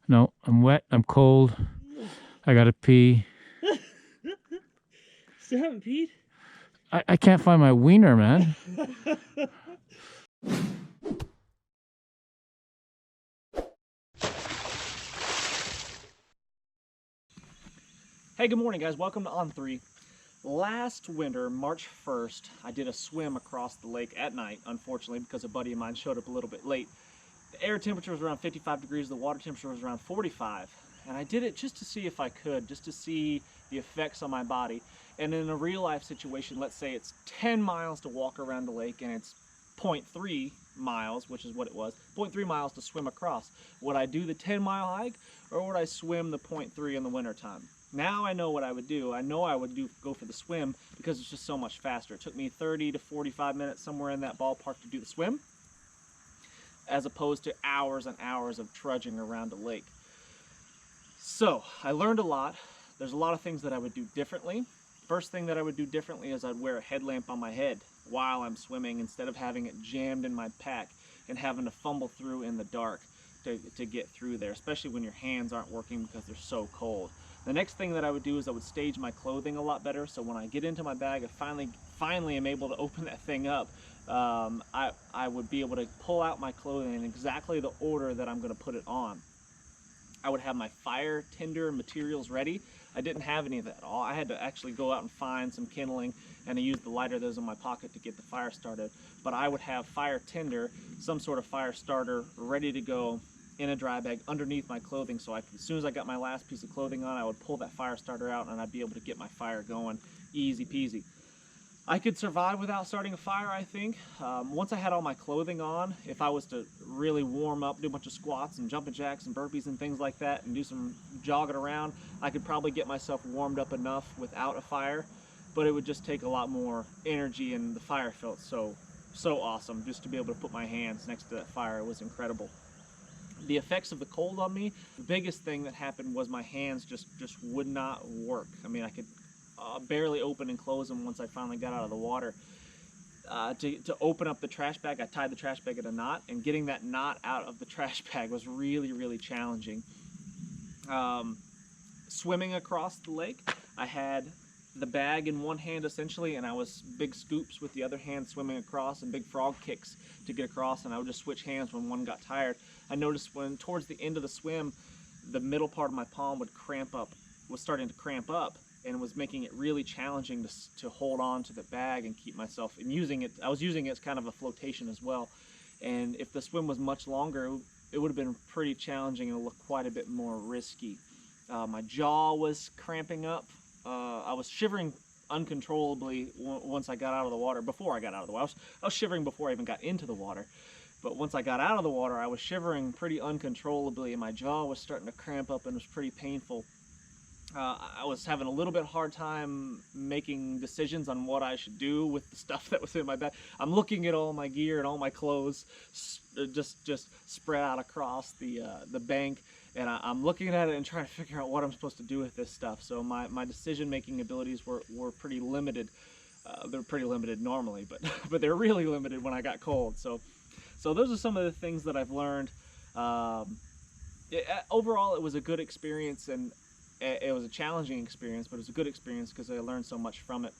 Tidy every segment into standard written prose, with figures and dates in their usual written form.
No, I'm wet. I'm cold. I gotta pee. Still haven't peed? I can't find my wiener, man. Hey, good morning, guys. Welcome to On3. Last winter, March 1st, I did a swim across the lake at night, unfortunately, because a buddy of mine showed up a little bit late. The air temperature was around 55 degrees, the water temperature was around 45. And I did it just to see if I could, just to see the effects on my body. And in a real life situation, let's say it's 10 miles to walk around the lake and it's 0.3 miles, which is what it was, 0.3 miles to swim across. Would I do the 10-mile hike or would I swim the 0.3 in the wintertime? Now I know what I would do. I know I would go for the swim because it's just so much faster. It took me 30 to 45 minutes, somewhere in that ballpark, to do the swim, as opposed to hours and hours of trudging around a lake. So I learned a lot. There's a lot of things that I would do differently. First thing that I would do differently is I'd wear a headlamp on my head while I'm swimming instead of having it jammed in my pack and having to fumble through in the dark to get through there, especially when your hands aren't working because they're so cold. The next thing that I would do is I would stage my clothing a lot better, so when I get into my bag, I finally am able to open that thing up. I would be able to pull out my clothing in exactly the order that I'm going to put it on. I would have my fire tinder materials ready. I didn't have any of that at all. I had to actually go out and find some kindling, and I used the lighter that was in my pocket to get the fire started. But I would have fire tinder, some sort of fire starter, ready to go in a dry bag underneath my clothing, so as soon as I got my last piece of clothing on, I would pull that fire starter out and I'd be able to get my fire going easy peasy. I could survive without starting a fire, I think. Once I had all my clothing on, if I was to really warm up, do a bunch of squats and jumping jacks and burpees and things like that, and do some jogging around, I could probably get myself warmed up enough without a fire, but it would just take a lot more energy, and the fire felt so awesome. Just to be able to put my hands next to that fire was incredible. The effects of the cold on me, the biggest thing that happened was my hands just would not work. I mean, I could barely open and close them once I finally got out of the water. To open up the trash bag, I tied the trash bag in a knot, and getting that knot out of the trash bag was really challenging. Swimming across the lake, I had the bag in one hand essentially, and I was big scoops with the other hand swimming across, and big frog kicks to get across, and I would just switch hands when one got tired. I noticed when towards the end of the swim, the middle part of my palm would was starting to cramp up, and was making it really challenging to hold on to the bag and keep myself, and I was using it as kind of a flotation as well. And if the swim was much longer, it would have been pretty challenging and looked quite a bit more risky. My jaw was cramping up. I was shivering uncontrollably once I got out of the water. Before I got out of the water, I was shivering before I even got into the water. But once I got out of the water, I was shivering pretty uncontrollably, and my jaw was starting to cramp up and it was pretty painful. I was having a little bit hard time making decisions on what I should do with the stuff that was in my bag. I'm looking at all my gear and all my clothes just spread out across the bank, and I'm looking at it and trying to figure out what I'm supposed to do with this stuff. So my decision-making abilities were pretty limited. They're pretty limited normally, but they're really limited when I got cold. So those are some of the things that I've learned. Overall, it was a good experience, and it was a challenging experience, but it was a good experience because I learned so much from it.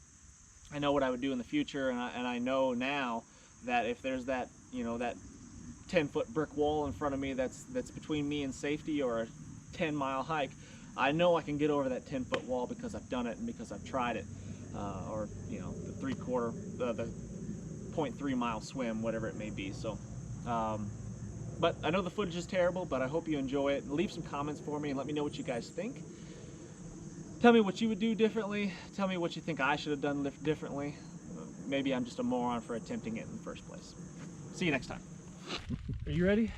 I know what I would do in the future, and I know now that if there's that, that 10-foot brick wall in front of me that's between me and safety, or a 10-mile hike, I know I can get over that 10-foot wall because I've done it and because I've tried it. Or the 0.3-mile swim, whatever it may be. So but I know the footage is terrible, but I hope you enjoy it. Leave some comments for me and let me know what you guys think. Tell me what you would do differently. Tell me what you think I should have done differently. Maybe I'm just a moron for attempting it in the first place. See you next time. Are you ready?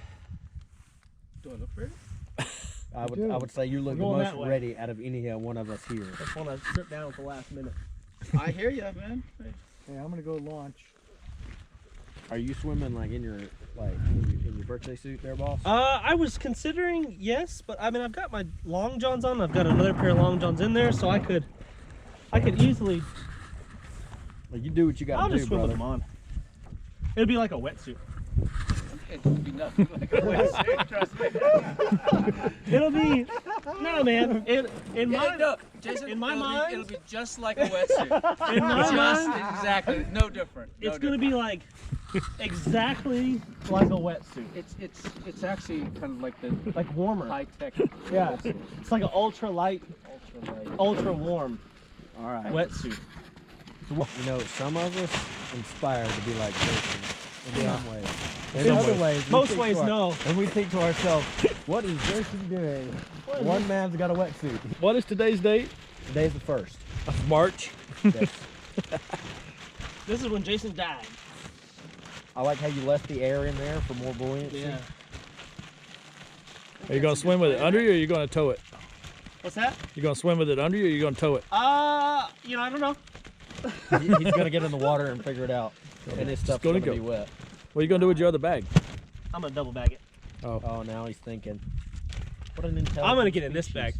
Do I look ready? I would say you look the most ready out of any one of us here. I just want to trip down at the last minute. I hear you, man. Yeah, I'm gonna go launch. Are you swimming like in your in your birthday suit there, boss? I was considering yes, but I mean I've got my long johns on. I've got another pair of long johns in there, so I could easily. Well, you do what you got to do, I'll just swim brother. with them on. It'd be like a wetsuit. It'll be nothing like a wetsuit, trust me. It'll be no, man. In my No, Jason, in my it'll mind- it'll be just like a wetsuit. in my Just mind, exactly, no different. No it's gonna be like exactly like a wetsuit. It's actually kind of like the Like warmer. high tech. Yeah. It's like an ultra light, ultra warm All right. wetsuit. You know, some of us inspire to be like Jason in some ways. In Some other ways. ways, we Most think ways, to our- no. And we think to ourselves, what is Jason doing? One man's got a wetsuit. What is today's date? Today's the 1st. Of March. Yes. This is when Jason died. I like how you left the air in there for more buoyancy. Yeah. Are you gonna swim with it under you, or are you gonna tow it? What's that? You gonna swim with it under you, or are you gonna tow it? I don't know. He's gonna get in the water and figure it out. And his stuff's gonna gonna go. be wet. What are you gonna do with your other bag? I'm gonna double bag it. Oh, now he's thinking. What an intelligent I'm gonna get in this bag.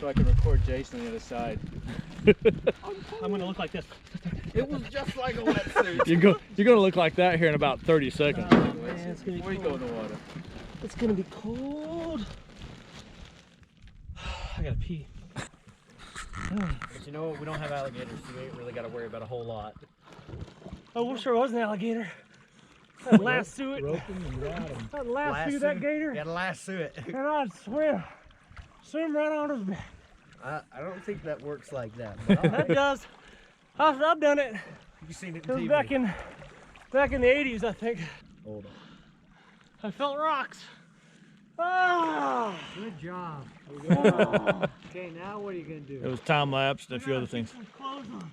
So I can record Jason on the other side. I'm gonna look like this. It was just like a wetsuit. You're gonna look like that here in about 30 seconds. Oh man, it's gonna be Before you go in the water. It's gonna be cold. I gotta pee. But you know what? We don't have alligators, so we ain't really got to worry about a whole lot. Oh, wish there was an alligator. I'd lasso it. Rope him and ride him. I'd lasso that gator, Gotta lasso it. and I'd swim right on his back. I don't think that works like that. That does. I've done it. You've seen it It was back in the 80s, I think. Hold on. I felt rocks. Ah! Good job. Okay, now what are you gonna do? It was time lapse and a few other things. Some clothes on.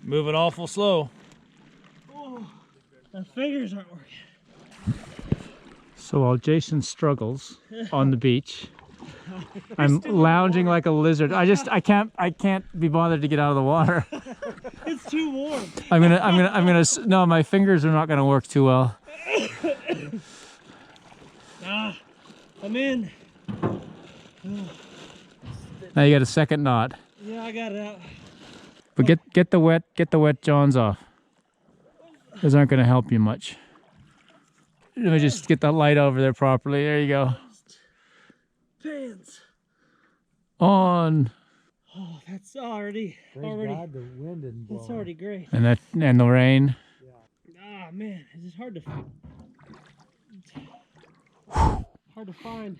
Moving awful slow. Oh, my fingers aren't working. So while Jason struggles on the beach, I'm lounging like a lizard. I can't be bothered to get out of the water. It's too warm. No, my fingers are not gonna work too well. I'm in. Now you got a second knot. Yeah, I got it out. But get the wet johns off. Those aren't gonna help you much. Let me just get that light over there properly. There you go. Pants. On. Oh, that's already. the wind didn't That's already great. And the rain. Ah, man, it's just hard to find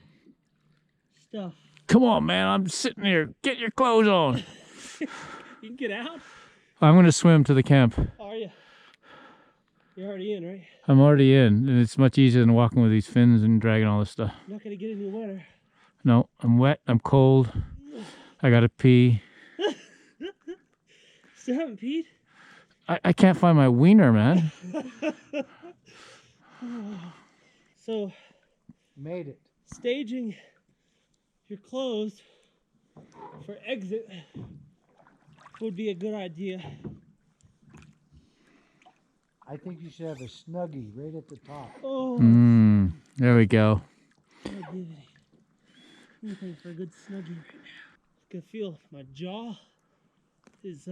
stuff. Come on, man. I'm sitting here. Get your clothes on. You can get out. I'm gonna swim to the camp. Are you? You're already in, right? I'm already in, and it's much easier than walking with these fins and dragging all this stuff. You're not gonna get any wetter. No, I'm wet. I'm cold. I gotta pee. Still haven't peed? I can't find my wiener, man. So, Made it. staging your clothes for exit would be a good idea. I think you should have a Snuggie right at the top. Oh, There we go. anything for a good snuggie right now. I can feel my jaw is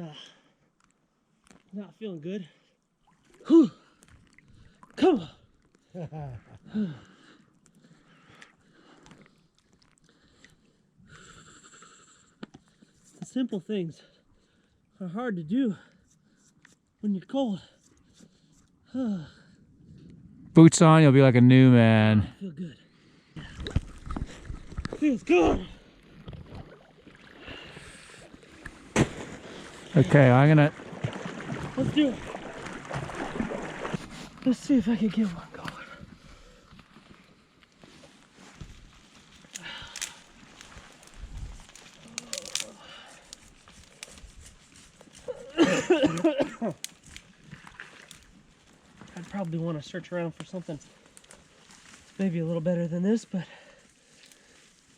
not feeling good. Whew. Come on. The simple things are hard to do when you're cold. Boots on, you'll be like a new man. Feel good. Feels good. Okay, I'm gonna. Let's do it. Let's see if I can get one going. I'd probably want to search around for something maybe a little better than this, but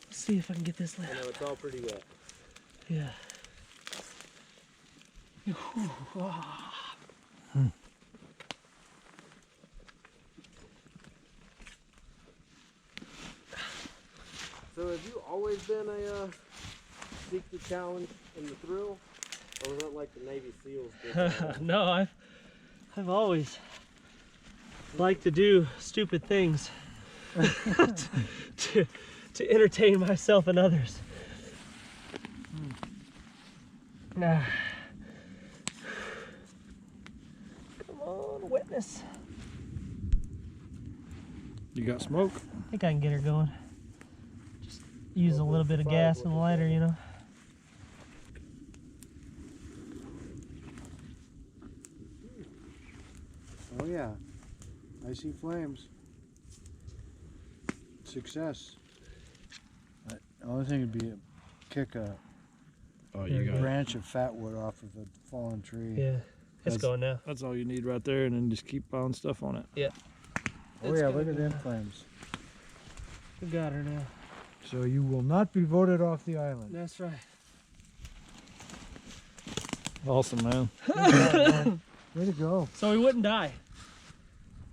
let's see if I can get this lit. I know it's all pretty wet. Yeah. So have you always been a seek the challenge and the thrill, or was that like the Navy SEALs did? No, I've always like to do stupid things to entertain myself and others. Come on, witness. You got smoke? I think I can get her going. Just use a little bit of gas in the lighter, you know. Oh yeah, I see flames. Success. The only thing would be kick a Oh, you got it. branch of fatwood off of a fallen tree. Yeah, it's That's- going now. That's all you need right there, and then just keep piling stuff on it. Oh yeah, look at them flames. We got her now. So you will not be voted off the island. That's right. Awesome, man. Way to go. So we wouldn't die.